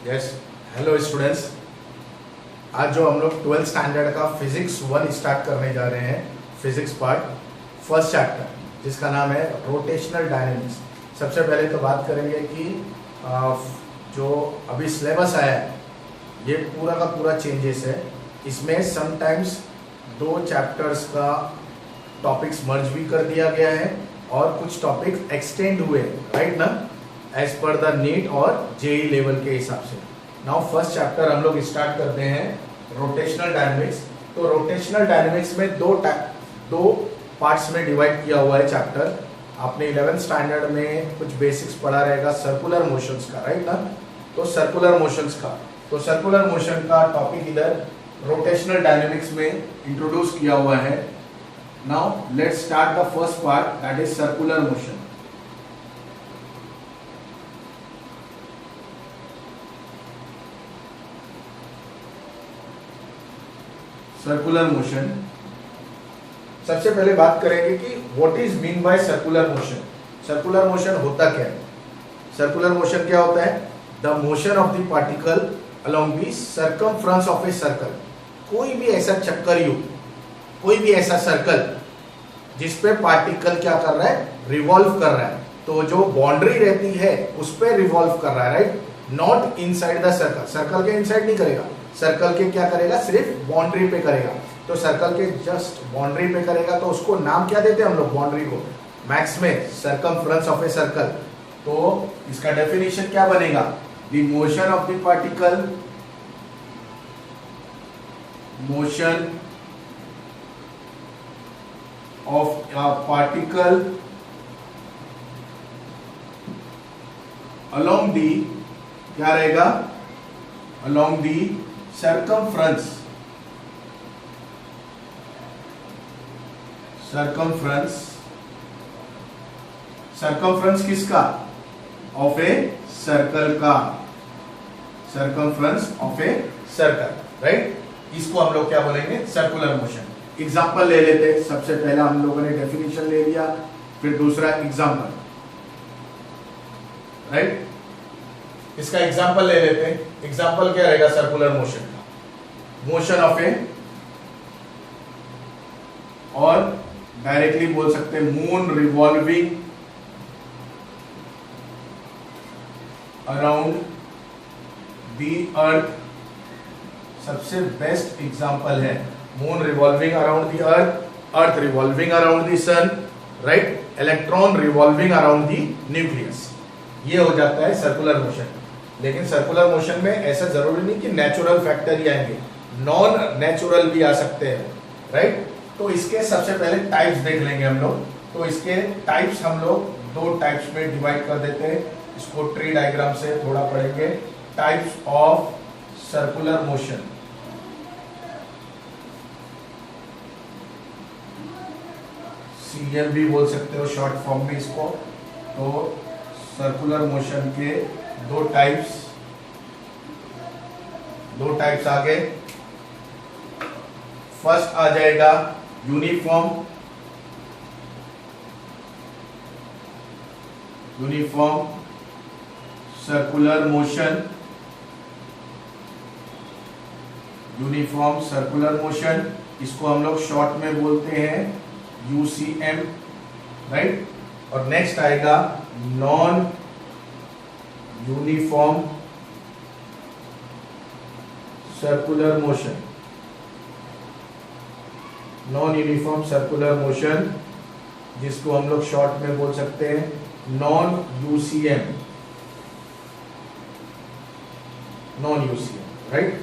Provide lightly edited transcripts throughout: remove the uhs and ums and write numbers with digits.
Yes, hello students. आज जो हम लोग 12th स्टैंडर्ड का फिजिक्स 1 स्टार्ट करने जा रहे हैं, फिजिक्स पार्ट फर्स्ट चैप्टर, जिसका नाम है रोटेशनल डायनेमिक्स। सबसे पहले तो बात करेंगे कि जो अभी सिलेबस आया है ये पूरा का पूरा चेंजेस है। इसमें समटाइम्स 2 चैप्टर्स का टॉपिक्स मर्ज भी कर दिया गया है और कुछ टॉपिक्स एक्सटेंड हुए, राइट ना, एज पर द नीट और जेई लेवल के हिसाब से। नाउ फर्स्ट चैप्टर हम लोग स्टार्ट करते हैं रोटेशनल डायनेमिक्स। तो रोटेशनल डायनेमिक्स में दो पार्ट्स में डिवाइड किया हुआ है चैप्टर। आपने 11th स्टैंडर्ड में कुछ बेसिक्स पढ़ा रहेगा सर्कुलर मोशंस का, राइट ना। तो सर्कुलर मोशन का टॉपिक इधर रोटेशनल डायनेमिक्स में इंट्रोड्यूस किया हुआ है। Now let's start the first part, that is circular motion. Circular motion, सबसे पहले बात करेंगे कि what is mean by circular motion. Circular motion होता क्या है? सर्कुलर मोशन क्या होता है? The motion of the particle along the circumference of a circle. कोई भी ऐसा चक्करयुक्त, कोई भी ऐसा सर्कल जिसपे पार्टिकल क्या कर रहा है, रिवॉल्व कर रहा है, तो जो बाउंड्री रहती है उस पे रिवॉल्व कर रहा है, right, not inside the circle. Circle के इनसाइड नहीं करेगा, सर्कल के क्या करेगा, सिर्फ बाउंड्री पे करेगा। तो सर्कल के जस्ट बाउंड्री पे करेगा, तो उसको नाम क्या देते हैं हम लोग, बाउंड्री को, मैथ्स में सर्कमफ्रेंस ऑफ ए सर्कल। तो इसका डेफिनेशन क्या बनेगा, the motion of the particle, motion of a particle along the, क्या रहेगा, along the circumference किसका, ऑफ ए सर्कल का, circumference of a circle, right. इसको हम लोग क्या बोलेंगे, सर्कुलर मोशन। एग्जाम्पल ले लेते हैं। सबसे पहला हम लोगों ने डेफिनेशन ले लिया, फिर दूसरा एग्जाम्पल, राइट। इसका एग्जाम्पल ले लेते हैं। एग्जाम्पल क्या रहेगा सर्कुलर मोशन का, मोशन ऑफ ए, और डायरेक्टली बोल सकते हैं moon revolving around the earth. सबसे बेस्ट एग्जाम्पल है moon revolving around the earth, earth revolving around the sun, right, electron revolving around the nucleus. ये हो जाता है सर्कुलर मोशन। लेकिन सर्कुलर मोशन में ऐसा जरूरी नहीं कि नेचुरल फैक्टर ही आएंगे, नॉन नेचुरल भी आ सकते हैं, राइट। तो इसके सबसे पहले टाइप्स देख लेंगे हम लोग। तो इसके टाइप्स हम लोग 2 टाइप्स में डिवाइड कर देते हैं। इसको ट्री डायग्राम से थोड़ा पढ़ेंगे। Types of circular motion, CM भी बोल सकते हो शॉर्ट फॉर्म में इसको। तो सर्कुलर मोशन के 2 टाइप्स आ गए। फर्स्ट आ जाएगा uniform circular motion, uniform circular motion, इसको हम लोग शॉर्ट में बोलते हैं यूसीएम, राइट। और नेक्स्ट आएगा non uniform circular motion, non uniform circular motion, जिसको हम लोग शॉर्ट में बोल सकते हैं नॉन यूसीएम, राइट।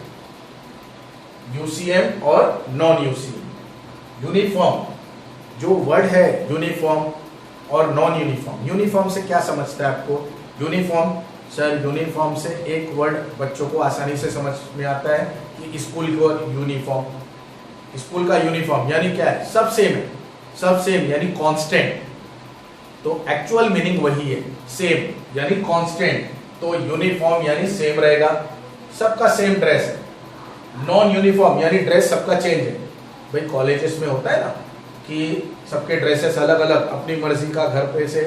यूसीएम और नॉन यूसीएम। यूनिफॉर्म जो वर्ड है, यूनिफॉर्म और नॉन यूनिफॉर्म। यूनिफॉर्म से क्या समझता है आपको, यूनिफॉर्म, सर यूनिफॉर्म से एक वर्ड बच्चों को आसानी से समझ में आता है कि स्कूल को यूनिफॉर्म, स्कूल का यूनिफॉर्म यानी क्या है, सब सेम है, सब सेम यानी कांस्टेंट। तो एक्चुअल मीनिंग वही है, सेम यानी कांस्टेंट। तो यूनिफॉर्म यानी सेम रहेगा, सबका सेम ड्रेस है। नॉन यूनिफॉर्म यानी ड्रेस सबका चेंज है। भाई कॉलेजेस में होता है ना कि सबके ड्रेसेस अलग अलग, अपनी मर्जी का घर पे से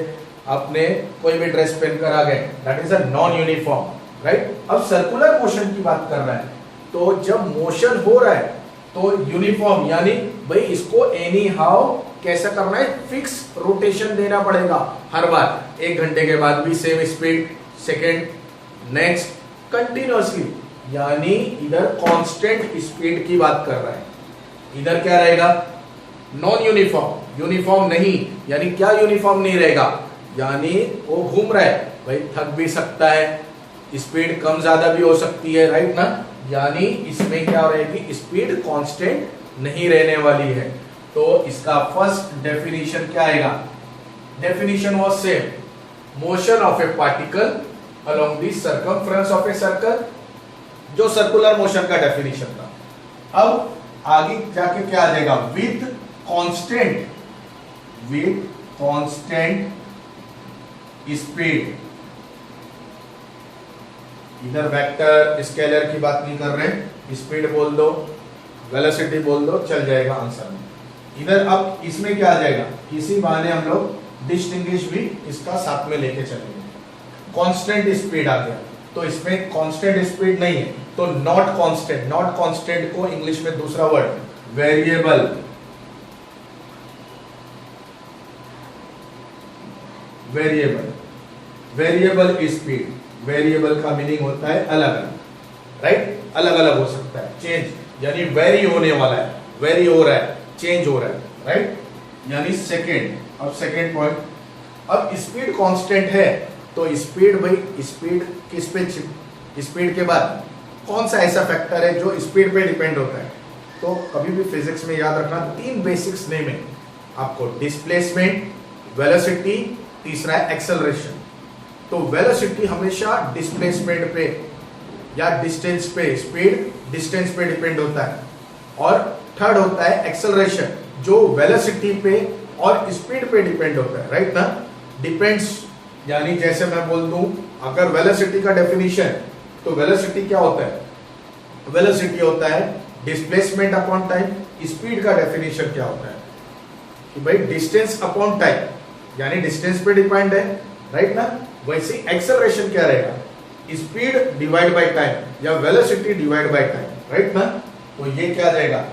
अपने कोई भी ड्रेस पहनकर आ गए, that is a non uniform, right. अब सर्कुलर मोशन की बात कर रहा है, तो जब मोशन हो रहा है तो यूनिफॉर्म, यानी भाई इसको एनी हाउ कैसे करना है, फिक्स रोटेशन देना पड़ेगा हर बार, 1 घंटे के बाद भी same speed, second next continuously, यानी इधर कांस्टेंट स्पीड की बात कर रहा है। इधर क्या रहेगा, नॉन यूनिफॉर्म, यूनिफॉर्म नहीं, यानी क्या यूनिफॉर्म नहीं रहेगा, यानी वो घूम रहा है भाई, थक भी सकता है, स्पीड कम ज्यादा भी हो सकती है, राइट ना, यानी इसमें क्या रहेगी, स्पीड कांस्टेंट नहीं रहने वाली है। तो इसका फर्स्ट डेफिनेशन क्या आएगा, definition was same, motion of A particle along the circumference of a circle, जो सर्कुलर मोशन का डेफिनेशन था। अब आगे जाके क्या आ जाएगा, विद कांस्टेंट स्पीड, इधर वेक्टर स्केलर की बात नहीं कर रहे, स्पीड बोल दो, वेलोसिटी बोल दो, चल जाएगा आंसर में। इधर अब इसमें क्या आ जाएगा, किसी बहाने हम लोग डिस्टिंग्विश भी इसका साथ में लेके चलेंगे। कांस्टेंट स्पीड आ गया, तो इसमें कांस्टेंट स्पीड नहीं है, तो नॉट कांस्टेंट, नॉट कांस्टेंट को इंग्लिश में दूसरा word variable, variable speed, variable का मीनिंग होता है अलग अलग, राइट, अलग अलग हो सकता है, चेंज, यानी वेरी होने वाला है, वेरी हो रहा है, चेंज हो रहा है, राइट, यानी सेकेंड। अब सेकेंड पॉइंट, अब स्पीड कांस्टेंट है, तो स्पीड भाई, स्पीड किस पे, स्पीड के बाद कौन सा ऐसा फैक्टर है जो स्पीड पे डिपेंड होता है, तो कभी भी फिजिक्स में याद रखना 3 बेसिक्स नेम है आपको, डिस्प्लेसमेंट, वेलोसिटी, तीसरा है एक्सेलरेशन। तो वेलोसिटी हमेशा डिस्प्लेसमेंट पे या डिस्टेंस पे, स्पीड डिस्टेंस पे डिपेंड होता है, और थर्ड होता है एक्सेलरेशन, जो वेलोसिटी पे और स्पीड पे डिपेंड होता है, राइट ना, डिपेंड्स, यानी जैसे मैं बोल दूं, अगर वेलोसिटी का डेफिनेशन, तो वेलोसिटी क्या होता है, वेलोसिटी होता है डिस्प्लेसमेंट अपॉन टाइम। स्पीड का डेफिनेशन क्या होता है कि भाई डिस्टेंस अपॉन टाइम, यानी डिस्टेंस पे डिपेंड है, राइट ना। वैसे एक्सेलरेशन क्या रहेगा, स्पीड डिवाइड बाय टाइम या velocity divide by time, right ना। तो ये क्या जाएगा,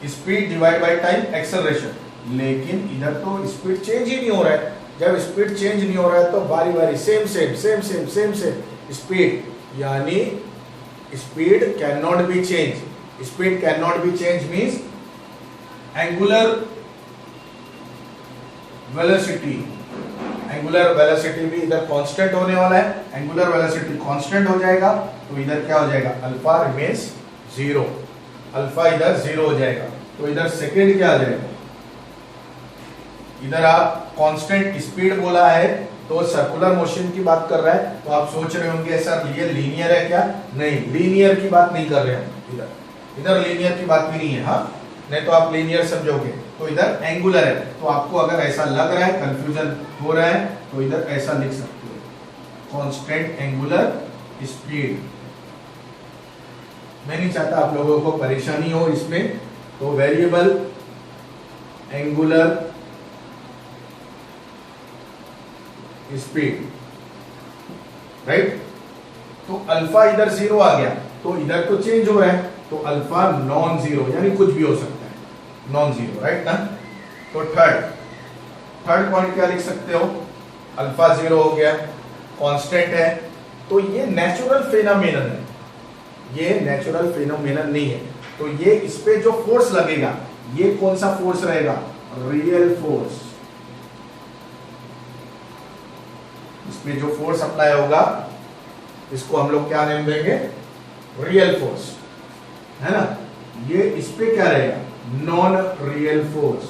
speed divide by time acceleration, लेकिन इधर तो स्पीड चेंज ही नहीं हो रहा है। जब स्पीड चेंज नहीं हो रहा है तो बारी बारी सेम स्पीड, यानी speed can not be change, speed can not be change means angular velocity भी इधर कांस्टेंट होने वाला है, एंगुलर वेलोसिटी कांस्टेंट हो जाएगा, तो इधर क्या हो जाएगा, अल्फा रिमेन्स 0, अल्फा इधर 0 हो जाएगा, तो इधर सेकेंड क्या आ जाएगा, इधर आप कांस्टेंट स्पीड बोला है तो सर्कुलर मोशन की बात कर रहा है, तो आप सोच रहे होंगे सर ये लीनियर है क्या, नहीं, लीनियर की बात नहीं कर रहे हैं, इधर लीनियर की बात भी नहीं है, हाँ, नहीं तो आप लीनियर समझोगे, तो इधर एंगुलर है। तो आपको अगर ऐसा लग रहा है, कंफ्यूजन हो रहा है, तो इधर ऐसा लिख सकते हो, कांस्टेंट एंगुलर स्पीड। मैं नहीं चाहता आप लोगों को परेशानी हो इसमें, तो वेरिएबल एंगुलर स्पीड, राइट। तो अल्फा इधर 0 आ गया, तो इधर तो चेंज हो रहा है, तो अल्फा नॉन जीरो, यानी कुछ भी हो सकता है, नॉन जीरो, राइट ना। तो थर्ड पॉइंट क्या लिख सकते हो, अल्फा 0 हो गया, कांस्टेंट है, तो ये नेचुरल फेनोमेनन है, ये नेचुरल फेनोमेनन नहीं है। तो ये इस पे जो फोर्स लगेगा, ये कौन सा फोर्स रहेगा, रियल फोर्स, इसमें जो फोर्स अप्लाई होगा इसको हम लोग क्या नेम देंगे, रियल फोर्स, है ना। ये इस पे क्या रहेगा, नॉन रियल फोर्स।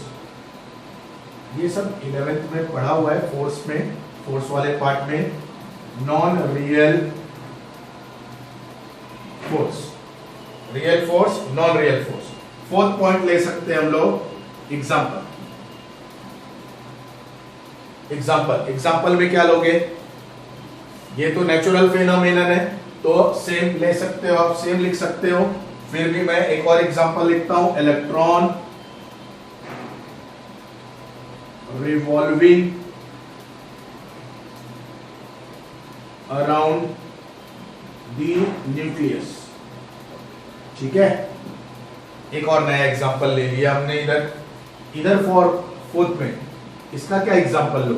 ये सब 11th में पढ़ा हुआ है, फोर्स में, फोर्स वाले पार्ट में, non real force, real force, non real force. Fourth point ले सकते हैं हम लोग, एग्जाम्पल में क्या लोगे, ये तो नेचुरल फेनोमेनन है, तो सेम ले सकते हो आप, सेम लिख सकते हो। फिर भी मैं एक और एग्जांपल लिखता हूं, electron revolving around the nucleus. ठीक है, एक और नया एग्जांपल ले लिया हमने इधर फॉर फोर्थ में। इसका क्या एग्जांपल लो,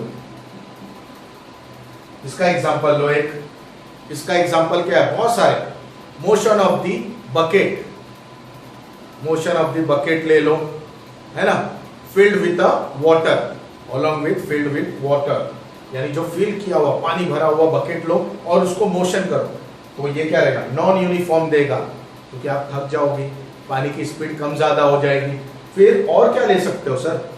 इसका एग्जांपल लो एक, इसका एग्जांपल क्या है, बहुत सारे। Motion of the bucket, motion of the bucket ले लो, है ना, filled with water, along with filled with water, यानी जो फिल किया हुआ पानी भरा हुआ बकेट लो और उसको मोशन करो, तो ये क्या रहेगा, नॉन यूनिफॉर्म देगा, क्योंकि आप थक जाओगे, पानी की स्पीड कम ज्यादा हो जाएगी। फिर और क्या ले सकते हो सर,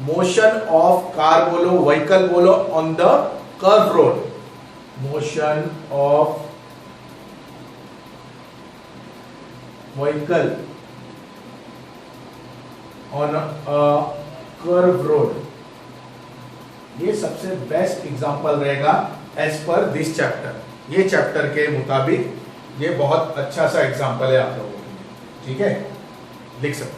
मोशन ऑफ कार बोलो, व्हीकल बोलो, on the curve road, motion of vehicle on a curve road, ये सबसे बेस्ट एग्जांपल रहेगा एज पर दिस चैप्टर। ये चैप्टर के मुताबिक ये बहुत अच्छा सा एग्जांपल है आप लोगों के लिए। ठीक है, लिख सकते हो।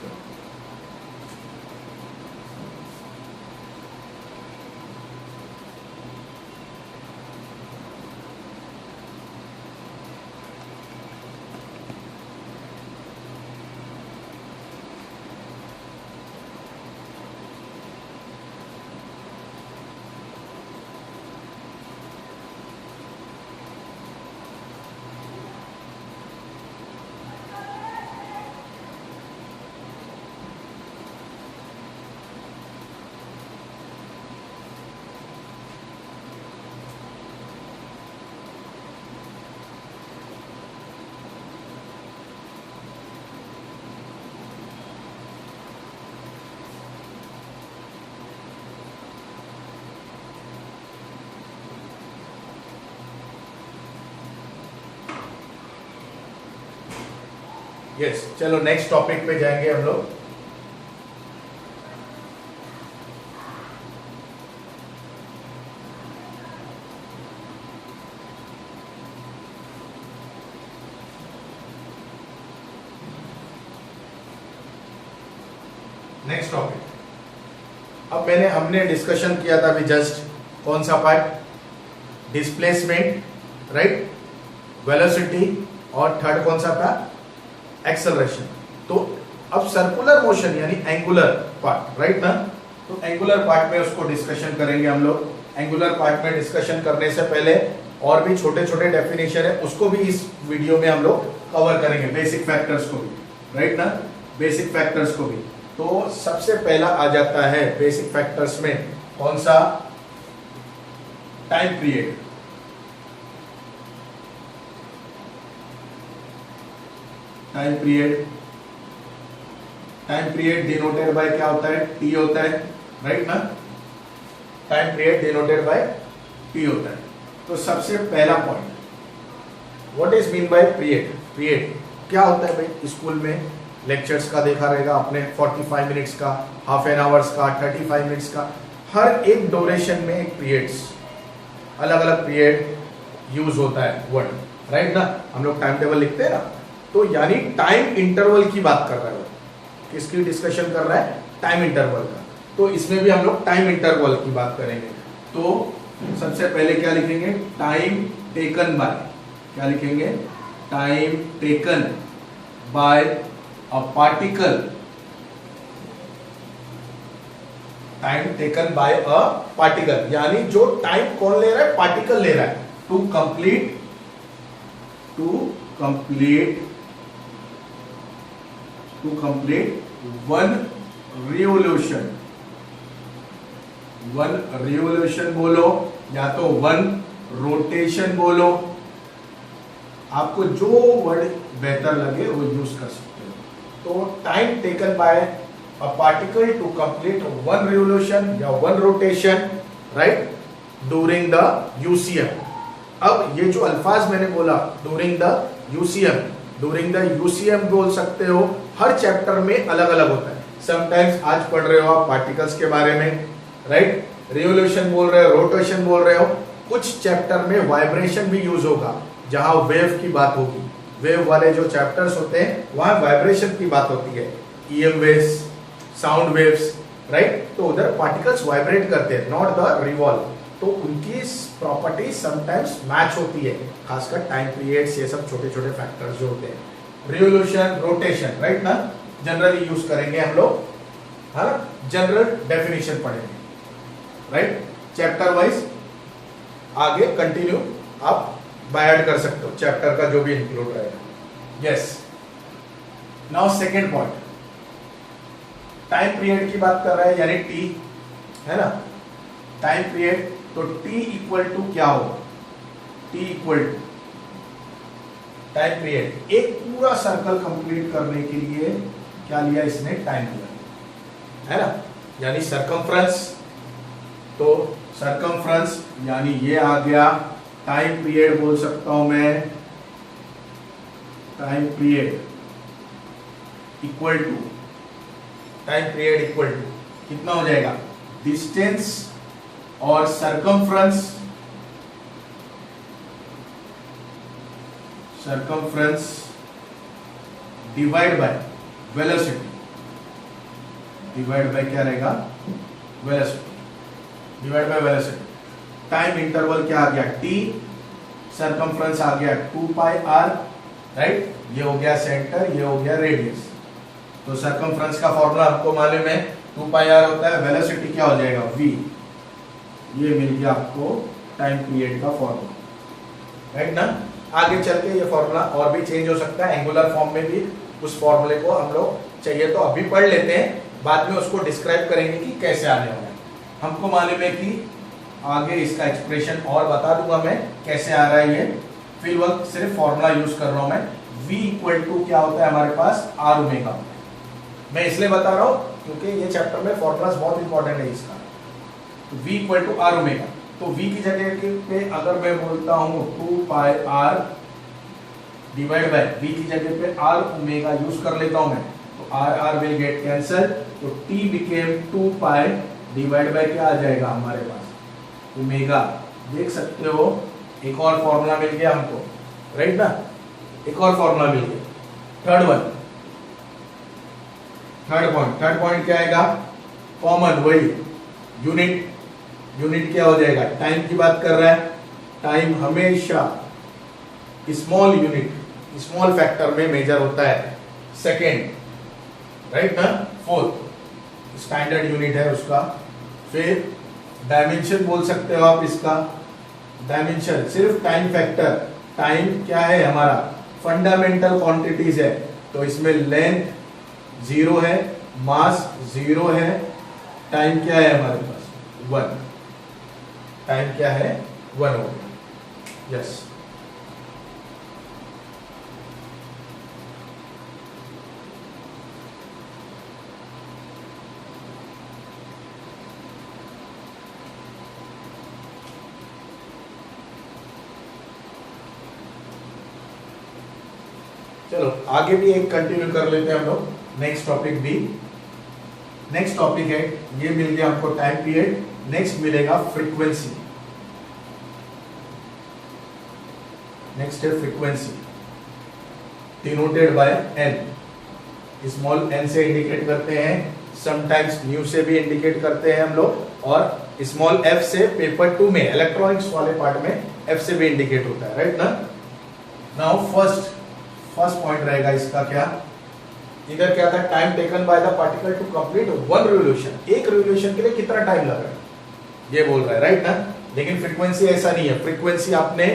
यस, चलो नेक्स्ट टॉपिक पे जाएंगे हम लोग। नेक्स्ट टॉपिक, अब हमने डिस्कशन किया था अभी जस्ट, कौन सा पार्ट, डिस्प्लेसमेंट, राइट, वेलोसिटी, और थर्ड कौन सा था, एक्सेलरेशन। तो अब सर्कुलर मोशन यानी एंगुलर पार्ट, राइट ना, तो एंगुलर पार्ट में उसको डिस्कशन करेंगे हम लोग। एंगुलर पार्ट में डिस्कशन करने से पहले और भी छोटे छोटे डेफिनेशन है, उसको भी इस वीडियो में हम लोग कवर करेंगे, बेसिक फैक्टर्स को भी, राइट ना, बेसिक फैक्टर्स को भी। तो सबसे पहला आ जाता है बेसिक फैक्टर्स में कौन सा, time period. Time period, time period denoted by क्या होता है, टी होता है, राइट ना, time period denoted by T होता है। तो सबसे पहला point, what is mean by period. Period क्या होता है भाई, स्कूल में लेक्चर्स का देखा रहेगा आपने, 45 मिनट्स का, हाफ एन आवर्स का, 35 मिनट्स का, हर एक ड्यूरेशन में एक पीरियड्स, अलग अलग पीरियड यूज होता है वर्ड, राइट ना। हम लोग टाइम टेबल लिखते हैं ना, तो यानी टाइम इंटरवल की बात कर रहा है, किसकी डिस्कशन कर रहा है, टाइम इंटरवल का। तो इसमें भी हम लोग टाइम इंटरवल की बात करेंगे। तो सबसे पहले क्या लिखेंगे, टाइम टेकन बाय, क्या लिखेंगे, time taken by a particle, time taken by a particle, यानी जो टाइम कौन ले रहा है, पार्टिकल ले रहा है, टू कंप्लीट वन रिवोल्यूशन बोलो, या तो वन रोटेशन बोलो, आपको जो वर्ड बेहतर लगे वो यूज कर सकते हो। तो time taken by a particle to complete one revolution या one rotation, right, during the UCM. अब ये जो अल्फाज मैंने बोला, ड्यूरिंग द यूसीएम बोल सकते हो, हर चैप्टर में अलग अलग होता है। समटाइम्स आज पढ़ रहे हो आप पार्टिकल्स के बारे में, राइट, रिवोल्यूशन बोल रहे हो, रोटेशन बोल रहे हो, कुछ चैप्टर में वाइब्रेशन भी यूज होगा, जहां वेव की बात होगी। वेव वाले जो चैप्टर्स होते हैं वहां वाइब्रेशन की बात होती है, EM waves, sound waves, right. तो उधर पार्टिकल्स वाइब्रेट करते हैं, नॉट द रिवॉल्व। तो उनकी प्रॉपर्टी समटाइम्स मैच होती है, खासकर टाइम पीरियड्स, ये सब छोटे छोटे फैक्टर्स जो होते हैं। रिवोल्यूशन, रोटेशन, राइट ना, जनरली यूज करेंगे हम लोग, हाँ, जनरल डेफिनेशन पढ़ेंगे, राइट। चैप्टर वाइज आगे कंटिन्यू आप बाय ऐड कर सकते हो, चैप्टर का जो भी इंक्लूड रहेगा। Yes, now second point, time period की बात कर रहा है, यानी टी, है ना, टाइम पीरियड। तो टी इक्वल टू क्या होगा, T equal to time period. एक पूरा सर्कल कंप्लीट करने के लिए क्या लिया इसने, टाइम लिया, है ना, यानी सरकमफ्रेंस। तो सरकमफ्रेंस यानी ये आ गया, टाइम पीरियड बोल सकता हूं मैं, time period equal to, time period equal to कितना हो जाएगा, डिस्टेंस और circumference, circumference divide by velocity, divide by क्या रहेगा, velocity, divide by velocity. Time interval क्या आ गया, टी, सरकमफ्रेंस आ गया 2 पाई आर, राइट, ये हो गया सेंटर, ये हो गया रेडियस। तो सरकमफ्रेंस का फॉर्मूला आपको मालूम है, 2 पाई आर होता है, वेलोसिटी क्या हो जाएगा, v, ये मिल गया आपको टाइम पीरियड का फॉर्मूला, राइट ना। आगे चल के ये फॉर्मूला और भी चेंज हो सकता है, एंगुलर फॉर्म में भी उस फॉर्मूले को हम लोग चाहिए तो अभी पढ़ लेते हैं, बाद में उसको डिस्क्राइब करेंगे कि कैसे आने वाला है। हमको मालूम है कि आगे इसका एक्सप्रेशन और बता दूंगा मैं कैसे आ रहा है, ये फिलहाल सिर्फ फॉर्मूला यूज कर रहा हूं मैं। v इक्वल टू क्या होता है हमारे पास, r ओमेगा। मैं इसलिए बता रहा हूं क्योंकि ये चैप्टर में फॉर्मूलाज बहुत इंपॉर्टेंट है इसका। तो v equal to r omega, तो v की जगह पे अगर मैं बोलता हूं 2 पाई r डिवाइड बाय v की जगह पे r ओमेगा यूज कर लेता हूं मैं, तो r विल गेट कैंसल, तो t became 2 pi divide by क्या आ जाएगा हमारे पास, ओमेगा। देख सकते हो एक और फॉर्मूला मिल गया हमको, राइट ना, एक और फॉर्मूला मिल गया। थर्ड पॉइंट क्या आएगा, कॉमन, वही यूनिट, यूनिट क्या हो जाएगा, टाइम की बात कर रहा है, टाइम हमेशा स्मॉल यूनिट, स्मॉल फैक्टर में मेजर होता है, सेकेंड, राइट ना। फोर्थ स्टैंडर्ड यूनिट है उसका। फिर डायमेंशन बोल सकते हो आप इसका, डायमेंशन सिर्फ टाइम फैक्टर, टाइम क्या है हमारा, फंडामेंटल क्वांटिटीज है, तो इसमें लेंथ 0 है, मास 0 है, टाइम क्या है हमारे पास 1, टाइम क्या है 1 हो गया। यस, चलो आगे भी एक कंटिन्यू कर लेते हैं हम लोग, नेक्स्ट टॉपिक भी। नेक्स्ट टॉपिक है, ये मिल गया हमको टाइम पीरियड, नेक्स्ट मिलेगा फ्रीक्वेंसी। नेक्स्ट है frequency, denoted by n, small n से इंडिकेट करते हैं, समटाइम्स न्यू से भी इंडिकेट करते हैं हम लोग, और स्मॉल f से पेपर 2 में इलेक्ट्रॉनिक्स वाले पार्ट में f से भी इंडिकेट होता है, राइट ना। नाउ फर्स्ट पॉइंट रहेगा इसका क्या, इधर क्या था, time taken by the particle to complete 1 रिवोल्यूशन, एक रिवोल्यूशन के लिए कितना टाइम लग रहा है ये बोल रहा है, राइट ना। लेकिन फ्रीक्वेंसी ऐसा नहीं है, फ्रीक्वेंसी आपने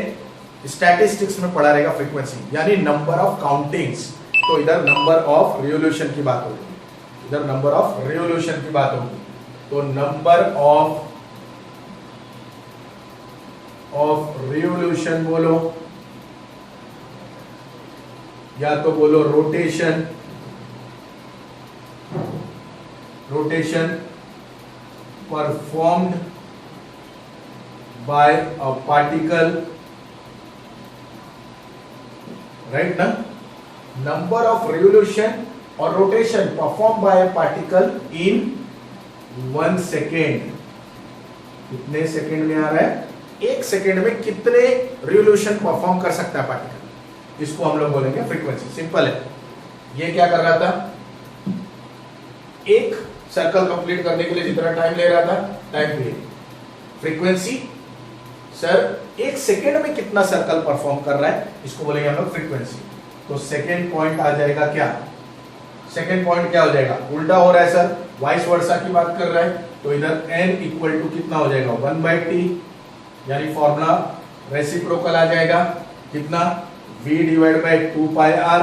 स्टैटिस्टिक्स में पढ़ा रहेगा, फ्रीक्वेंसी यानी नंबर ऑफ काउंटिंग्स, तो इधर नंबर ऑफ रिवोल्यूशन की बात होगी, इधर नंबर ऑफ रिवोल्यूशन की बात होगी। तो नंबर ऑफ रिवोल्यूशन बोलो, या तो बोलो rotation performed by a particle, right ना। नंबर ऑफ रिवोल्यूशन और rotation perform by a particle in 1 second, कितने सेकेंड में आ रहा है, 1 सेकेंड में कितने रिवोल्यूशन परफॉर्म कर सकता है पार्टिकल, इसको हम लोग बोलेंगे फ्रीक्वेंसी। सिंपल है, ये क्या कर रहा था, एक सर्कल कंप्लीट करने के लिए जितना टाइम ले रहा था, टाइम पीरियड। फ्रीक्वेंसी सर एक सेकेंड में कितना सर्कल परफॉर्म कर रहा है, इसको बोलेंगे हम लोग फ्रीक्वेंसी। तो सेकेंड पॉइंट आ जाएगा क्या, सेकेंड पॉइंट क्या हो जाएगा, उल्टा हो रहा है सर, वाइस वर्सा की बात कर रहा है, तो इधर n इक्वल टू कितना हो जाएगा 1/t, यानी फॉर्मूला रेसिप्रोकल आ जाएगा कितना v divide by 2πr,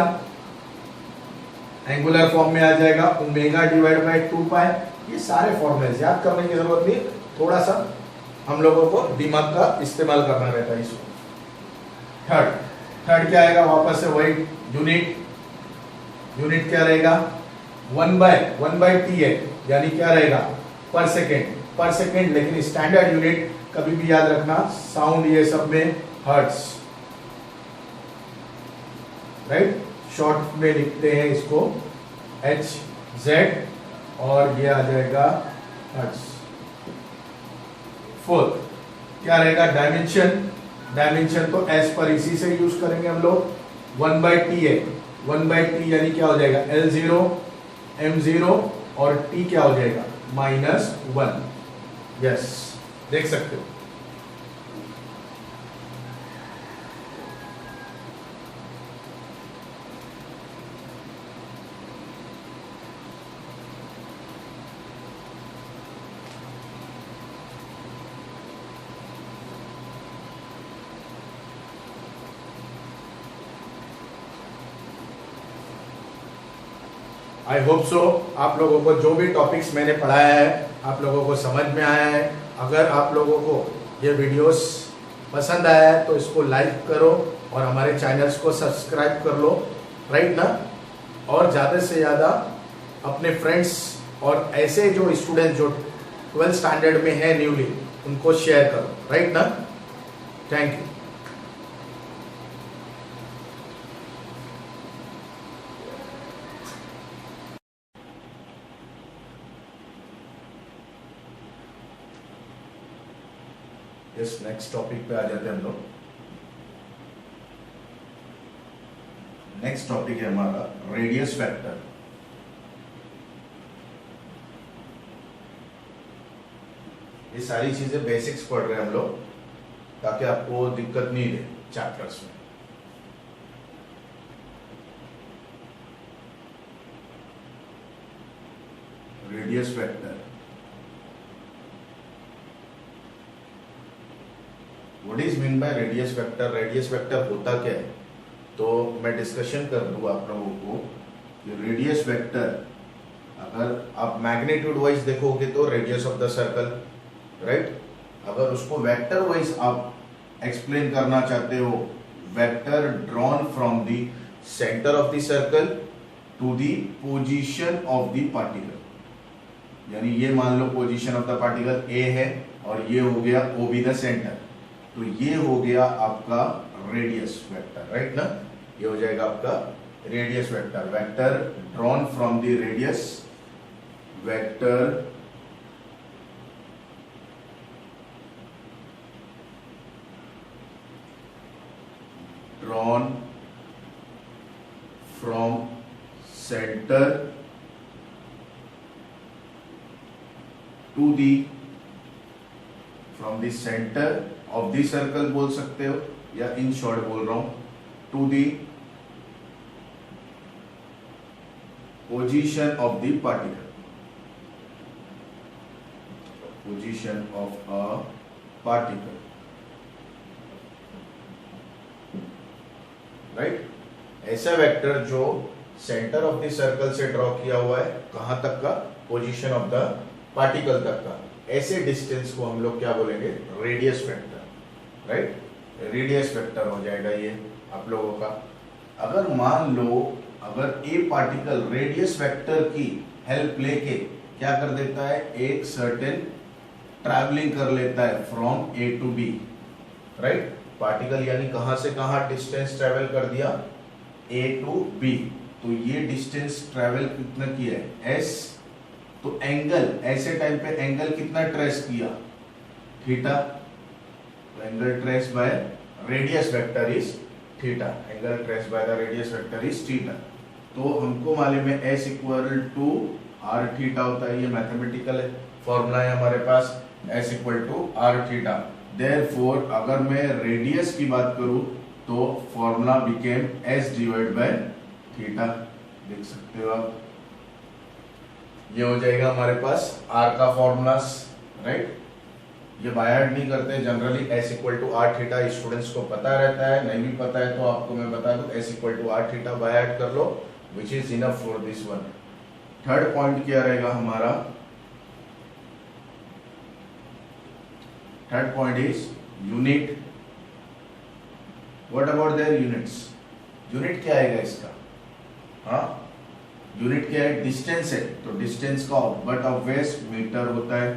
angular form में आ जाएगा ओमेगा डिवाइड बाय 2π। ये सारे फॉर्मूले याद करने की जरूरत नहीं, थोड़ा सा हम लोगों को दिमाग का इस्तेमाल करना रहता है इसको। थर्ड क्या आएगा, वापस से वही यूनिट क्या रहेगा 1/t है, यानी क्या रहेगा पर सेकेंड, लेकिन स्टैंडर्ड यूनिट कभी भी याद रखना साउंड ये सब में हर्ट्ज, राइट, शॉर्ट में लिखते हैं इसको Hz और ये आ जाएगा हर्ट्ज। फोर्थ क्या रहेगा, डायमेंशन तो एस पर इसी से यूज करेंगे हम लोग, 1/t है, 1/t यानी क्या हो जाएगा L0 M0 और t क्या हो जाएगा -1। यस, देख सकते हो। आई होप सो आप लोगों को जो भी टॉपिक्स मैंने पढ़ाया है आप लोगों को समझ में आया है। अगर आप लोगों को ये वीडियोस पसंद आया है तो इसको लाइक करो और हमारे चैनल्स को सब्सक्राइब कर लो, राइट ना, और ज़्यादा से ज़्यादा अपने फ्रेंड्स और ऐसे जो स्टूडेंट जो 12th स्टैंडर्ड में है न्यूली उनको शेयर करो, राइट ना। Thank you. इस नेक्स्ट टॉपिक पे आ जाते हैं हम लोग। नेक्स्ट टॉपिक है हमारा रेडियस वेक्टर। ये सारी चीजें बेसिक्स पढ़ रहे हैं हम लोग ताकि आपको दिक्कत नहीं रहे चैप्टर्स में। Radius vector, what is mean by radius vector, radius vector होता क्या है, तो मैं डिस्कशन कर दूं आप लोगों को कि रेडियस वेक्टर अगर आप मैग्नीट्यूड वाइज देखोगे तो radius of the circle, right, अगर उसको वेक्टर वाइज आप एक्सप्लेन करना चाहते हो, vector drawn from the centre of the circle to the position of the particle, यानी ये मान लो position of the particle A है और ये हो गया ओ बी द सेंटर, तो ये हो गया आपका रेडियस वेक्टर, राइट ना, ये हो जाएगा आपका radius vector. Vector drawn from the radius, vector drawn from centre to the, from the centre of the circle बोल सकते हो, या इन शॉर्ट बोल रहा हूं to the position of the particle, position of a particle, right. ऐसा vector जो centre of the circle से ड्रॉ किया हुआ है, कहां तक का, पोजीशन ऑफ द पार्टिकल तक का, ऐसे डिस्टेंस को हम लोग क्या बोलेंगे, radius vector, right, radius vector हो जाएगा ये आप लोगों का। अगर मान लो अगर ए पार्टिकल रेडियस वेक्टर की हेल्प लेके क्या कर देता है, एक सर्टेन ट्रैवलिंग कर लेता है from A to B, right, particle यानी कहां से कहां डिस्टेंस ट्रेवल कर दिया, ए टू बी, तो ये डिस्टेंस ट्रेवल कितना किया है, एस, तो एंगल ऐसे टाइम पे एंगल कितना ट्रेस किया, थीटा, तो angle trace by radius vector is theta, angle trace by the radius vector is theta. तो हमको मालूम है S equal to R theta होता है, ये मैथमेटिकल है, फॉर्मूला है हमारे पास, S equal to R theta, therefore अगर मैं रेडियस की बात करूं तो formula became S divide by theta, देख सकते हो आप, ये हो जाएगा हमारे पास आर का फॉर्मूलास, राइट। ये बाय हार्ट नहीं करते generally, S equal to R theta students को पता रहता है, नहीं भी पता है तो आपको मैं बता दूं, S equal to R theta by heart कर लो, which is enough for this one. Third point क्या रहेगा हमारा, third point is unit. What about their units, unit क्या आएगा इसका, हाँ यूनिट क्या है, डिस्टेंस है, तो डिस्टेंस का बट ऑब्वियस मीटर होता है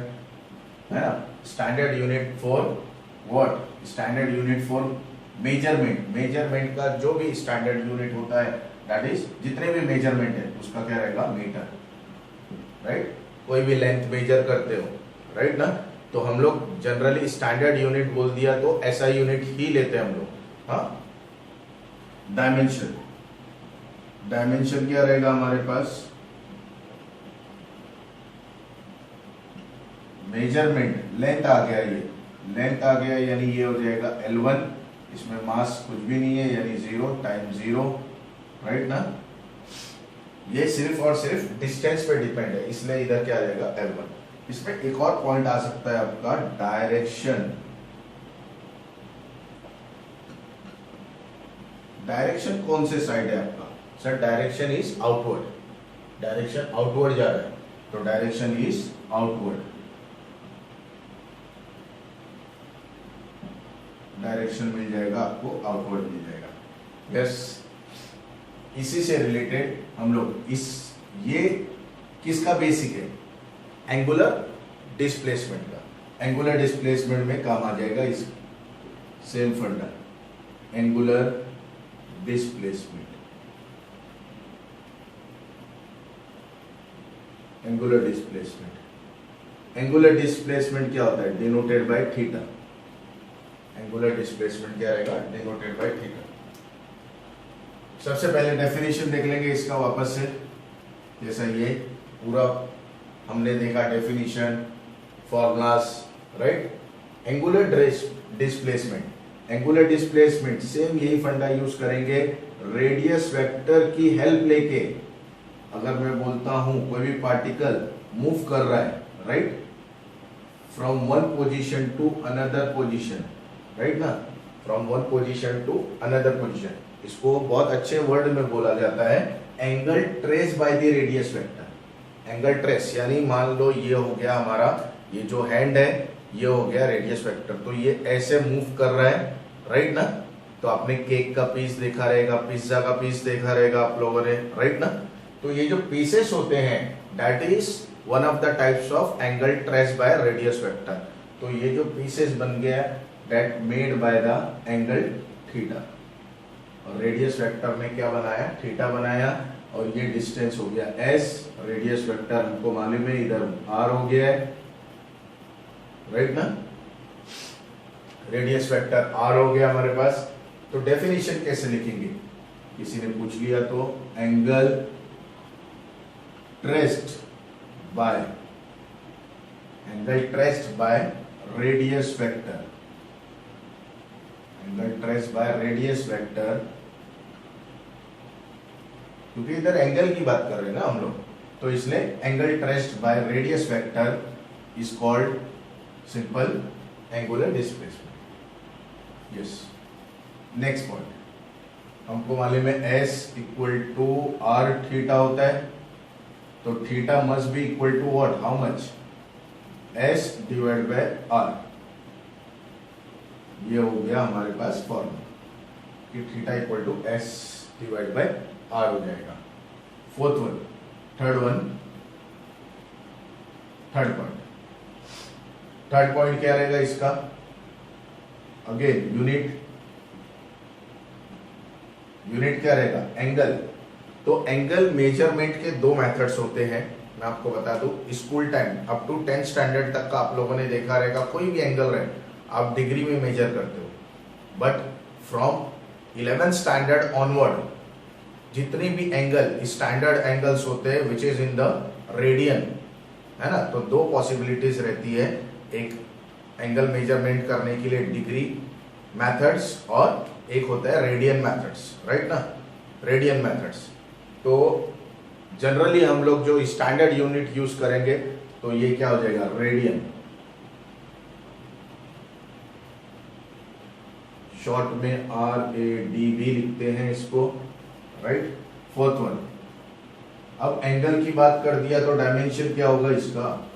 ना। Standard unit for what, standard unit for measurement, measurement का जो भी स्टैंडर्ड यूनिट होता है दैट इज जितने भी मेजरमेंट है उसका क्या रहेगा, मीटर, राइट। कोई भी लेंथ मेजर करते हो, राइट ना, तो हम लोग जनरली स्टैंडर्ड यूनिट बोल दिया तो ऐसा यूनिट ही लेते हैं हम लोग, हाँ। डायमेंशन, डायमेंशन क्या रहेगा हमारे पास, मेजरमेंट, लेंथ आ गया, ये लेंथ आ गया यानी ये हो जाएगा L1, इसमें मास कुछ भी नहीं है यानी 0 टाइम 0, राइट ना। ये सिर्फ और सिर्फ डिस्टेंस पे डिपेंड है, इसलिए इधर क्या आ जाएगा L1। इसमें एक और पॉइंट आ सकता है आपका डायरेक्शन, डायरेक्शन कौन से साइड है आपका, sir direction is outward, direction outward जा रहा है तो डायरेक्शन इज आउटवर्ड, डायरेक्शन मिल जाएगा आपको, आउटवर्ड मिल जाएगा, यस। इसी से रिलेटेड हम लोग इस, ये किसका बेसिक है, एंगुलर डिस्प्लेसमेंट का, एंगुलर डिस्प्लेसमेंट में काम आ जाएगा इस सेम फंडा, angular displacement, angular displacement, angular displacement क्या होता है, denoted by theta, angular displacement क्या रहेगा, डिनोटेड बाय थीटा। सबसे पहले डेफिनेशन देख लेंगे इसका वापस से, जैसा ये पूरा हमने देखा definition, formulas, right. Angular displacement, angular displacement same यही फंडा यूज करेंगे, रेडियस वेक्टर की हेल्प लेके। अगर मैं बोलता हूं कोई भी पार्टिकल मूव कर रहा है, right, from one position to another position, right ना, from one position to another position, इसको बहुत अच्छे वर्ड में बोला जाता है angle trace by the radius vector. Angle trace यानी मान लो ये हो गया हमारा, ये जो हैंड है ये हो गया रेडियस वेक्टर, तो ये ऐसे मूव कर रहा है, राइट ना। तो आपने केक का पीस देखा रहेगा, पिज्जा का पीस देखा रहेगा आप लोगों ने, राइट ना। तो ये जो पीसेस होते हैं that is one of the types of angle trace by radius vector. तो ये जो पीसेस बन गया that made by the angle theta, और रेडियस वेक्टर ने क्या बनाया, थीटा बनाया, और ये डिस्टेंस हो गया s, रेडियस वेक्टर हमको मालूम है इधर r हो गया है, राइट ना, रेडियस वेक्टर r हो गया हमारे पास। तो डेफिनेशन कैसे लिखेंगे, किसी ने पूछ लिया तो angle traced by, angle traced by radius vector, angle traced by radius vector, क्योंकि इधर एंगल की बात कर रहे हैं ना हम लोग, तो इसलिए angle traced by radius vector is called simple angular displacement. Yes, next point, हमको मालूम है s equal to r theta होता है, तो theta must be equal to what, how much, s divide by r। ये हो गया हमारे पास फॉर्मूला कि theta equal to s divide by r हो जाएगा। Fourth one, third point, third point क्या रहेगा इसका, अगेन यूनिट, यूनिट क्या रहेगा, एंगल। तो एंगल मेजरमेंट के दो मेथड्स होते हैं, मैं आपको बता दूं, school time up to 10th standard तक का आप लोगों ने देखा रहेगा, कोई भी एंगल रहे आप डिग्री में मेजर करते हो, but from 11th standard onward जितनी भी एंगल स्टैंडर्ड एंगल्स होते हैं which is in the radian, है ना। तो दो पॉसिबिलिटीज रहती है, एक एंगल मेजरमेंट करने के लिए डिग्री मेथड्स और एक होता है रेडियन मेथड्स, राइट ना, रेडियन मेथड्स। तो जनरली हम लोग जो स्टैंडर्ड यूनिट यूज करेंगे तो ये क्या हो जाएगा, रेडियन, शॉर्ट में RADB लिखते हैं इसको, राइट। फोर्थ वन, अब एंगल की बात कर दिया तो डायमेंशन क्या होगा इसका,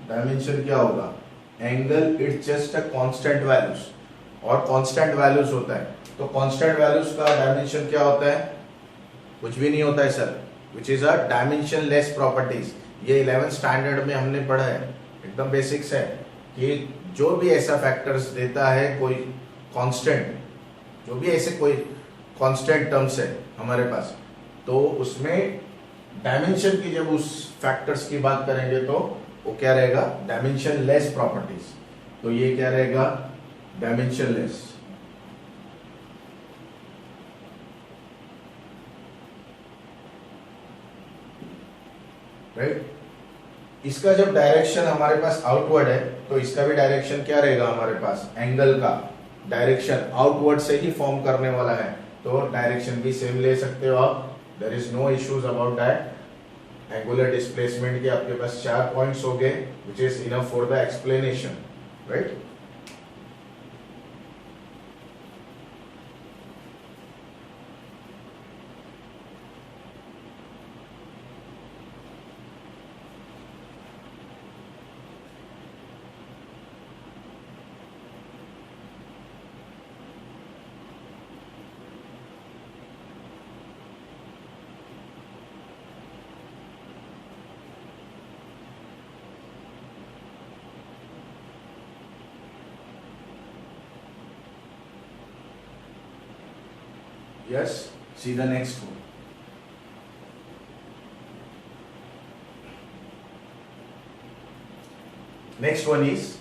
डायमेंशन क्या होगा, angle it's just a constant values, और कांस्टेंट वैल्यूज होता है तो कांस्टेंट वैल्यूज का डायमेंशन क्या होता है, कुछ भी नहीं होता है sir, which is a dimension less properties. ये 11th स्टैंडर्ड में हमने पढ़ा है, एकदम बेसिक्स है कि जो भी ऐसा फैक्टर्स देता है कोई कांस्टेंट, जो भी ऐसे कोई कांस्टेंट टर्म्स है हमारे पास, तो उसमें डायमेंशन की जब उस फैक्टर्स की बात करेंगे तो वो क्या रहेगा, डायमेंशन लेस प्रॉपर्टीज। तो ये क्या रहेगा, डायमेंशन लेस, राइट। इसका जब डायरेक्शन हमारे पास आउटवर्ड है तो इसका भी डायरेक्शन क्या रहेगा, हमारे पास एंगल का डायरेक्शन आउटवर्ड से ही फॉर्म करने वाला है, तो डायरेक्शन भी सेम ले सकते हो आप, there is no issues about that. Angular displacement के आपके पास 4 पॉइंट्स हो गए, which is enough for the explanation, right. Yes, see the next one. Next one is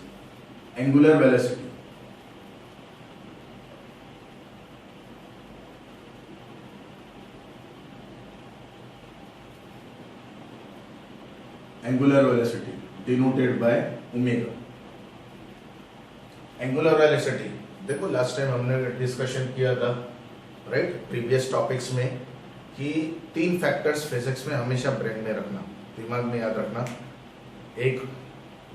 angular velocity. Angular velocity denoted by omega. Angular velocity, देखो last time हमने discussion किया था, right, previous topics में, कि 3 factors physics में हमेशा brain में रखना, दिमाग में याद रखना, एक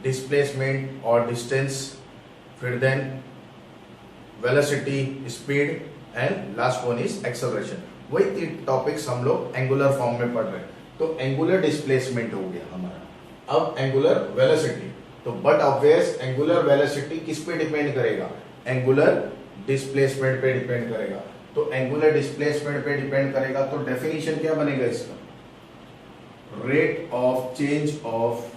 डिस्प्लेसमेंट और डिस्टेंस, फिर then velocity, speed, and last one is acceleration. वही 3 टॉपिक्स हम लोग एंगुलर फॉर्म में पढ़ रहे हैं। तो एंगुलर डिस्प्लेसमेंट हो गया हमारा, अब एंगुलर वेलोसिटी, तो बट ऑब्वियस एंगुलर वेलोसिटी किस पे डिपेंड करेगा, एंगुलर डिस्प्लेसमेंट पे डिपेंड करेगा। तो एंगुलर डिस्प्लेसमेंट पे डिपेंड करेगा तो डेफिनेशन क्या बनेगा इसका, rate of change of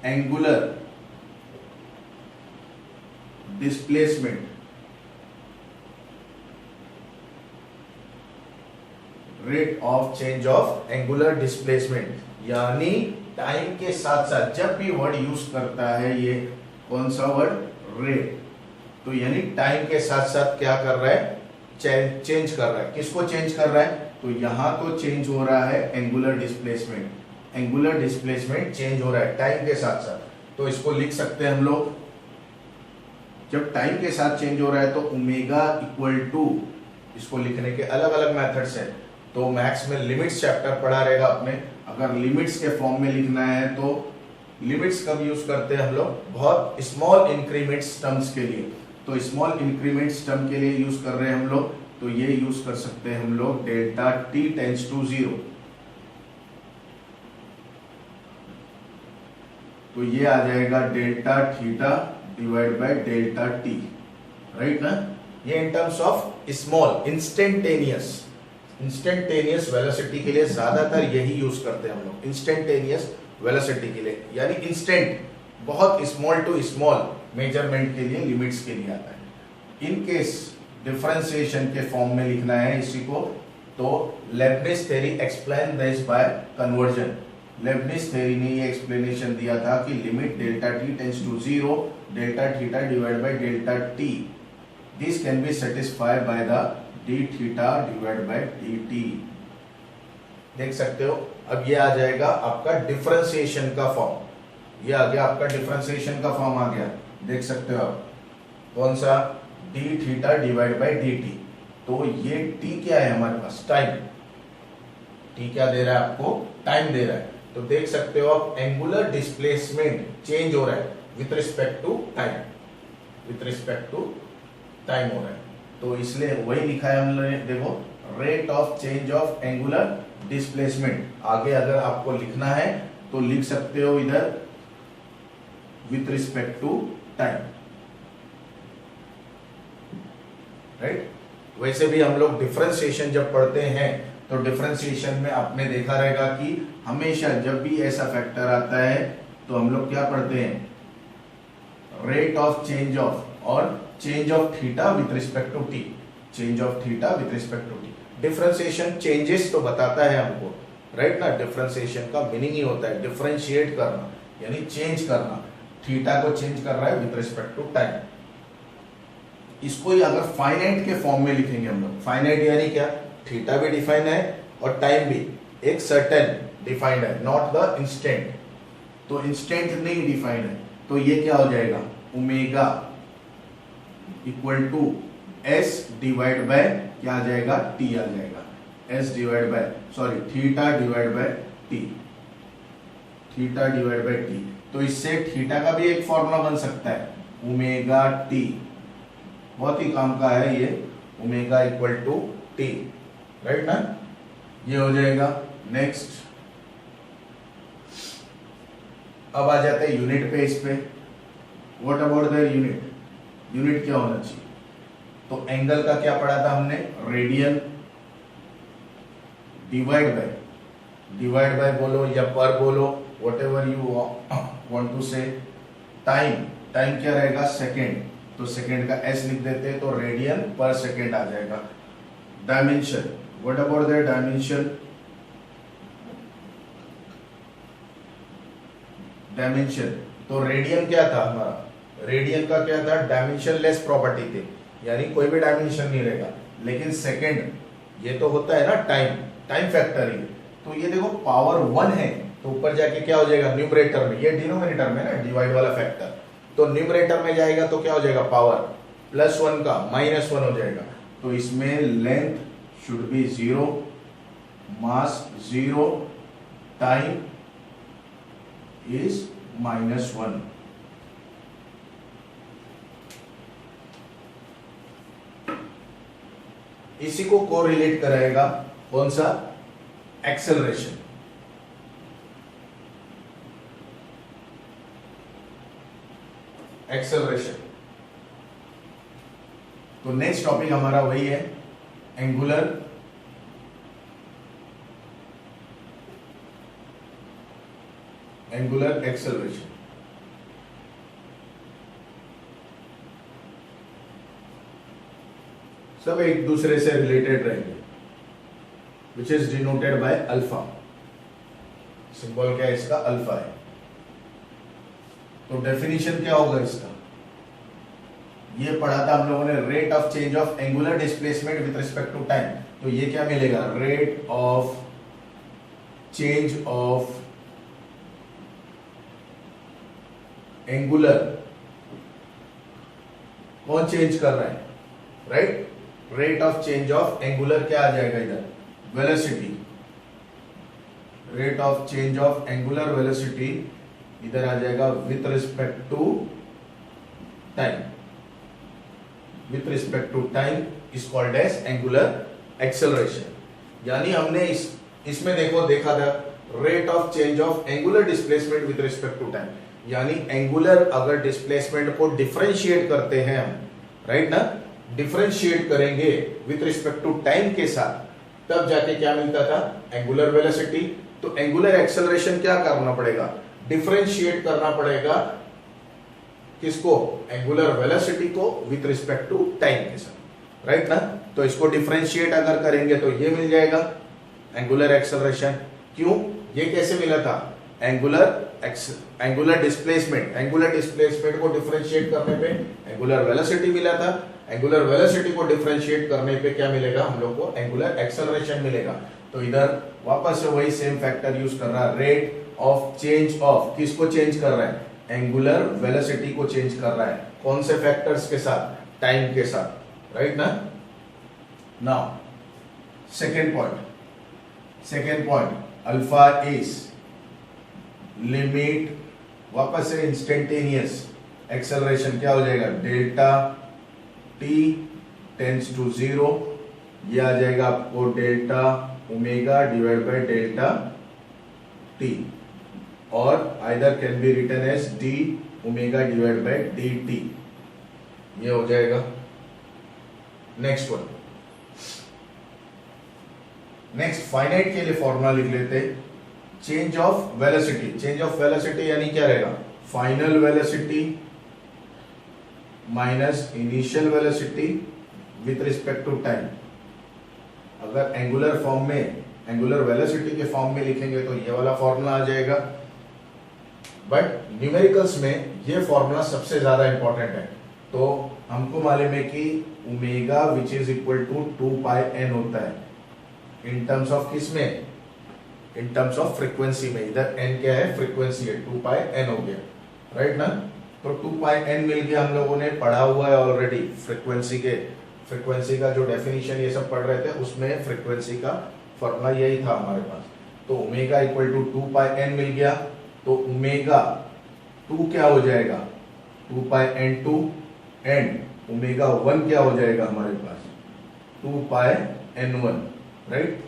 angular displacement, rate of change of angular displacement, यानी टाइम के साथ साथ जब भी वर्ड यूज करता है ये कौन सा वर्ड, रेट, तो यानी टाइम के साथ साथ क्या कर रहा है, चेंज कर रहा है। किसको चेंज कर रहा है, तो यहां तो चेंज हो रहा है angular displacement, angular displacement change हो रहा है टाइम के साथ साथ। तो इसको लिख सकते हैं हम लोग, जब टाइम के साथ चेंज हो रहा है तो ओमेगा इक्वल टू, इसको लिखने के अलग अलग मेथड्स हैं, तो मैथ्स में लिमिट्स चैप्टर पढ़ा रहेगा आपने, अगर लिमिट्स के फॉर्म में लिखना है तो लिमिट्स कब यूज करते हैं हम लोग, बहुत स्मॉल इंक्रीमेंट्स टर्म्स के लिए, तो स्मॉल इंक्रीमेंट्स टर्म के लिए यूज कर रहे हैं हम लोग, तो ये यूज कर सकते हैं हम लोग डेल्टा t टेंड्स टू 0, तो ये आ जाएगा delta theta divide by delta t, right ना। ये in terms of small instantaneous velocity के लिए ज्यादातर यही यूज करते हैं हम लोग, इंस्टेंटेनियस वेलोसिटी के लिए, यानी इंस्टेंट, बहुत स्मॉल टू स्मॉल मेजरमेंट के लिए, लिमिट्स के लिए आता है। इन केस डिफरेंशिएशन के फॉर्म में लिखना है इसी को, तो Leibniz theory explain this by conversion. Leibniz theory ने ये एक्सप्लेनेशन दिया था कि limit delta t tends to 0, delta theta divide by delta t, this can be satisfied by the d theta divide by dt, देख सकते हो। अब ये आ जाएगा आपका डिफरेंशिएशन का फॉर्म, ये आ गया आपका डिफरेंशिएशन का फॉर्म आ गया, देख सकते हो आप। कौन सा? D theta divide by D T. तो ये टी क्या है हमारे पास? टाइम। टी क्या दे रहा है आपको? टाइम दे रहा है। तो देख सकते हो आप एंगुलर डिस्प्लेसमेंट चेंज हो रहा है with respect to time, with respect to time हो रहा है। तो इसलिए वही लिखा है हमने, देखो, rate of change of angular displacement. आगे अगर आपको लिखना है तो लिख सकते हो इधर with respect to time, right. वैसे भी हम लोग डिफरेंशिएशन जब पढ़ते हैं तो डिफरेंशिएशन में आपने देखा रहेगा कि हमेशा जब भी ऐसा फैक्टर आता है तो हम लोग क्या पढ़ते हैं? रेट ऑफ चेंज ऑफ और change of theta with respect to T, change of theta with respect to T. Differentiation changes तो बताता है हमको, राइट ना। डिफरेंशिएशन का मीनिंग ही होता है डिफरेंशिएट करना, यानी चेंज करना। थीटा को चेंज कर रहा है विथ रिस्पेक्ट टू टाइम। इसको ही अगर फाइनाइट के फॉर्म में लिखेंगे हम लोग, फाइनाइट यानी क्या? थीटा भी डिफाइन है और टाइम भी एक सर्टेन डिफाइंड है, नॉट द इंस्टेंट। तो इंस्टेंट नहीं डिफाइंड है, तो ये क्या हो जाएगा? Omega equal to S divide by क्या आ जाएगा? टी आ जाएगा। S divide by, sorry, theta divide by T, theta divide by T. तो इससे थीटा का भी एक फॉर्मूला बन सकता है, ओमेगा टी, बहुत ही काम का है ये, omega equal to T, right ना। ये हो जाएगा। नेक्स्ट अब आ जाते हैं यूनिट पे। इस पे what about the unit? Unit क्या होना चाहिए? तो एंगल का क्या पढ़ा था हमने? रेडियन डिवाइड बाय बोलो या पर बोलो, whatever you want to say. टाइम क्या रहेगा? सेकेंड, तो सेकेंड का एस लिख देते हैं, तो रेडियन पर सेकेंड आ जाएगा। Dimension, what about the dimension, तो रेडियन क्या था हमारा? रेडियन का क्या था? डायमेंशन लेस प्रॉपर्टी थी, यानी कोई भी डायमेंशन नहीं रहेगा। लेकिन सेकेंड ये तो होता है ना टाइम फैक्टर ही। तो ये देखो पावर 1 है, तो ऊपर जाके क्या हो जाएगा? न्यूमरेटर में, ये डिनोमिनेटर में ना डिवाइड वाला फैक्टर, तो न्यूमरेटर में जाएगा तो क्या हो जाएगा? पावर +1 का -1 हो जाएगा। तो इसमें length should be 0, mass 0, time is -1। इसी को कोरिलेट कराएगा कौन सा? एक्सेलरेशन। तो नेक्स्ट टॉपिक हमारा वही है, एंगुलर एक्सेलरेशन। सब एक दूसरे से रिलेटेड रहेंगे, which is denoted by alpha. Symbol क्या है इसका? अल्फा है। तो डेफिनेशन क्या होगा इसका? ये पढ़ा था हम लोगों ने, rate of change of angular displacement with respect to time. तो ये क्या मिलेगा? Rate of change of angular, कौन चेंज कर रहा है? Right. Rate of change of angular क्या आ जाएगा इधर? Velocity. Rate of change of angular velocity इधर आ जाएगा with respect to time. With respect to time is called as angular acceleration. यानी हमने इसमें देखा था rate of change of angular displacement with respect to time, यानी एंगुलर अगर डिस्प्लेसमेंट को डिफरेंशिएट करते हैं हम, राइट ना, डिफरेंशिएट करेंगे विथ रिस्पेक्ट टू टाइम के साथ, तब जाके क्या मिलता था? Angular velocity. तो एंगुलर एक्सेलरेशन क्या करना पड़ेगा? डिफरेंशिएट करना पड़ेगा किसको? एंगुलर वेलोसिटी को विथ रिस्पेक्ट टू टाइम के साथ, राइट ना। तो इसको डिफरेंशिएट अगर करेंगे तो ये मिल जाएगा एंगुलर एक्सेलरेशन। क्यों? ये कैसे मिला था? एंगुलर डिस्प्लेसमेंट को डिफरेंशिएट करने पे एंगुलर वेलोसिटी मिला था। एंगुलर वेलोसिटी को डिफरेंशिएट करने पे क्या मिलेगा हम लोग को? एंगुलर एक्सेलरेशन मिलेगा। तो इधर वापस से वही सेम फैक्टर यूज कर रहा है, रेट ऑफ चेंज ऑफ, किसको चेंज कर रहा है, एंगुलर वेलोसिटी को चेंज कर रहा है, कौन से फैक्टर्स के साथ, टाइम के साथ, राइट ना। Now second point alpha is limit, वापस से इंस्टेंटेनियस एक्सेलरेशन क्या हो जाएगा, डेल्टा टी टेंस टू 0, ये आ जाएगा आपको delta omega divide by delta T, और either can be written as D omega divide by D T, ये हो जाएगा। नेक्स्ट वन, नेक्स्ट फाइनाइट के लिए फॉर्मूला लिख लेते, change of velocity. Change of velocity यानी क्या रहेगा, final velocity minus initial velocity with respect to time. अगर एंगुलर फॉर्म में, एंगुलर वेलोसिटी के फॉर्म में लिखेंगे तो ये वाला फॉर्मूला आ जाएगा, बट न्यूमेरिकल्स में ये फॉर्मूला सबसे ज्यादा इंपॉर्टेंट है। तो हमको मालूम है कि omega which is equal to 2 pi n होता है इन टर्म्स ऑफ किस में, इन टर्म्स ऑफ फ्रीक्वेंसी में। इधर एन क्या है, फ्रीक्वेंसी है, 2 पाई एन हो गया, राइट ना। तो 2 पाई एन मिल गया, हम लोगों ने पढ़ा हुआ है ऑलरेडी फ्रीक्वेंसी का जो डेफिनेशन ये सब पढ़ रहे थे उसमें फ्रीक्वेंसी का फॉर्मूला यही था हमारे पास। तो omega equal to 2 pi N मिल गया, तो ओमेगा 2 क्या हो जाएगा, 2 पाई एन 2 एंड ओमेगा 1 क्या हो जाएगा हमारे पास, 2 पाई एन 1, राइट,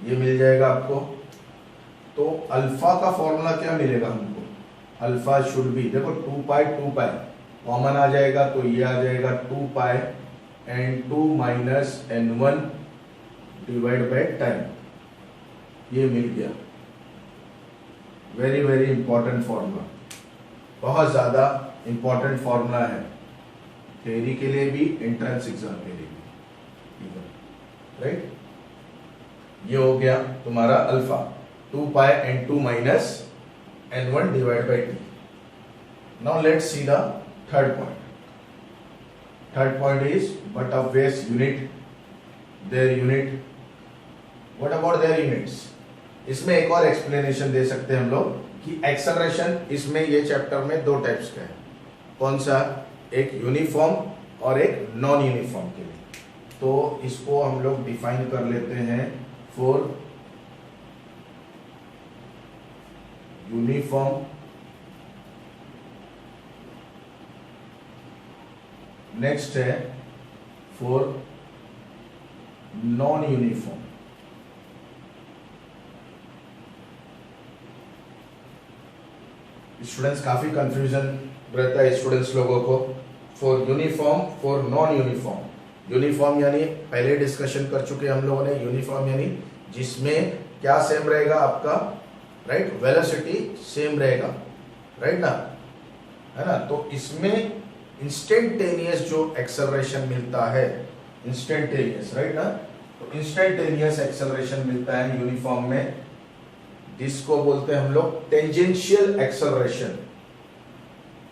ये मिल जाएगा आपको। तो अल्फा का फॉर्मूला क्या मिलेगा हमको, अल्फा शुड बी, देखो 2 पाई कॉमन आ जाएगा, तो ये आ जाएगा 2 pi N 2 minus N 1 divide by time, ये मिल गया। वेरी वेरी इंपॉर्टेंट फॉर्मूला, बहुत ज्यादा इंपॉर्टेंट फॉर्मूला है, थ्योरी के लिए भी, एंट्रेंस एग्जाम के लिए भी, राइट। ये हो गया तुम्हारा alpha, 2 pi N 2 minus N 1 divide by t. Now let's see the third point. Third point is but of waves unit, their unit, what about their units. इसमें एक और एक्सप्लेनेशन दे सकते हैं हम लोग कि एक्सेलरेशन, इसमें ये चैप्टर में 2 टाइप्स का है, कौन सा, एक यूनिफॉर्म और एक नॉन यूनिफॉर्म के लिए। तो इसको हम लोग डिफाइन कर लेते हैं फॉर यूनिफॉर्म, नेक्स्ट है फॉर नॉन यूनिफॉर्म। स्टूडेंट्स काफी कंफ्यूजन रहता है स्टूडेंट्स लोगों को, for uniform, for non uniform. Uniform यानी पहले डिस्कशन कर चुके हम लोगों ने, यूनिफॉर्म यानी जिसमें क्या सेम रहेगा आपका, राइट, वेलोसिटी सेम रहेगा, राइट ना, है ना। तो इसमें इंस्टेंटेनियस जो एक्सेलरेशन मिलता है, इंस्टेंटेनियस, राइट ना, तो इंस्टेंटेनियस एक्सेलरेशन मिलता है यूनिफॉर्म में, जिसको बोलते हैं हम लोग टेंजेंशियल एक्सेलरेशन।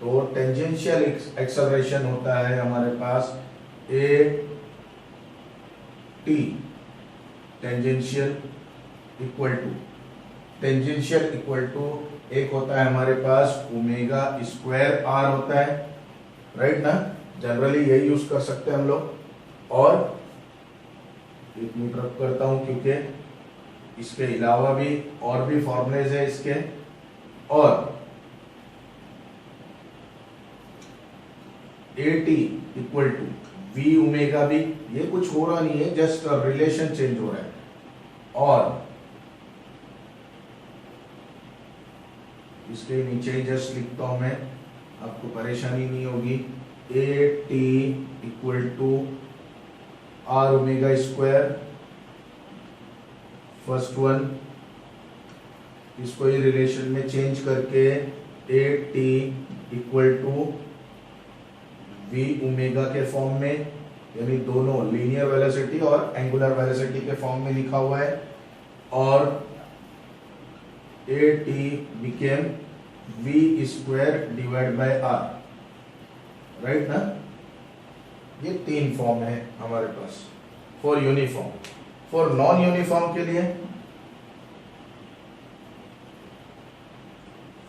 तो टेंजेंशियल एक्सेलरेशन होता है हमारे पास A T, tangential equal to एक होता है हमारे पास ओमेगा स्क्वायर आर होता है, राइट ना, जनरली यही यूज कर सकते हैं हम लोग। और एक मिनट रख करता हूं क्योंकि इसके अलावा भी और भी फॉर्मूलेज है इसके, और A T equal to we omega भी, ये कुछ हो रहा नहीं है, जस्ट रिलेशन चेंज हो रहा है। और इसके नीचे ही जस्ट लिखता हूं मैं, आपको परेशानी नहीं होगी, A T equal to R omega square, first one, इसको ही रिलेशन में चेंज करके A T equal to we omega के फॉर्म में, यानी दोनों लीनियर वेलोसिटी और एंगुलर वेलोसिटी के फॉर्म में लिखा हुआ है। और ए T became V square divide by R, right ना। ये 3 फॉर्म है हमारे पास for uniform. For non uniform के लिए,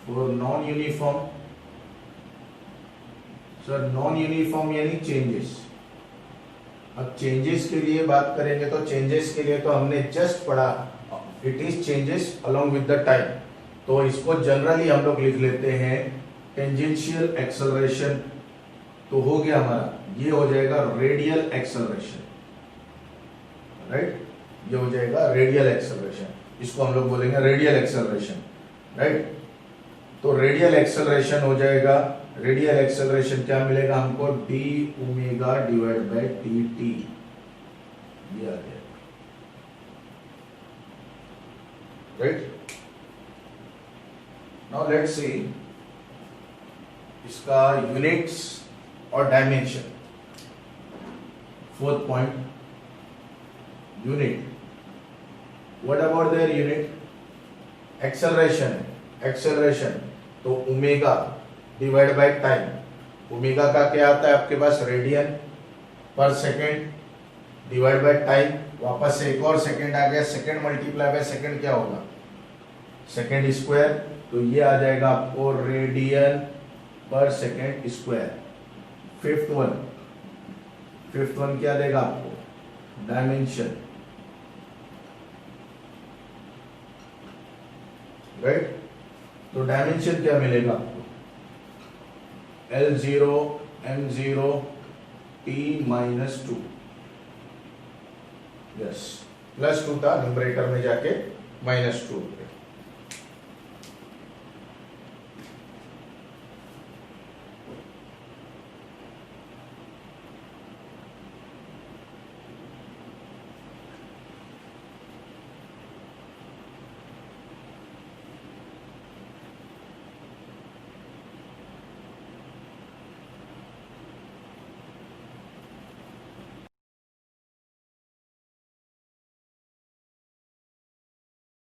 for non uniform, sir non uniform यानी चेंजेस। अब चेंजेस के लिए बात करेंगे तो चेंजेस के लिए तो हमने जस्ट पढ़ा, it is changes along with the time, तो इसको जनरली हम लोग लिख लेते हैं टेंजेंशियल एक्सेलरेशन। तो हो गया हमारा, ये हो जाएगा रेडियल एक्सेलरेशन, राइट, ये हो जाएगा रेडियल एक्सेलरेशन, इसको हम लोग बोलेंगे रेडियल एक्सेलरेशन, राइट। तो रेडियल एक्सेलरेशन हो जाएगा, रेडियल एक्सेलरेशन क्या मिलेगा हमको, D omega divide by T T, ये आ गया, राइट। नाउ लेट्स सी इसका यूनिट्स और dimension. Fourth point, unit, what about their unit, acceleration, acceleration तो omega divide by time, omega का क्या आता है आपके पास, रेडियन पर सेकेंड डिवाइड बाय टाइम, वापस से एक और सेकेंड आ गया, सेकेंड मल्टीप्लाई बाय सेकेंड क्या होगा, सेकेंड स्क्वायर, तो ये आ जाएगा आपको रेडियन पर सेकेंड स्क्वायर। फिफ्थ वन क्या देगा आपको, डायमेंशन, राइट। तो डायमेंशन क्या मिलेगा आपको, L0 M0 T minus 2, yes, plus 2 था न्यूमरेटर में जाके -2,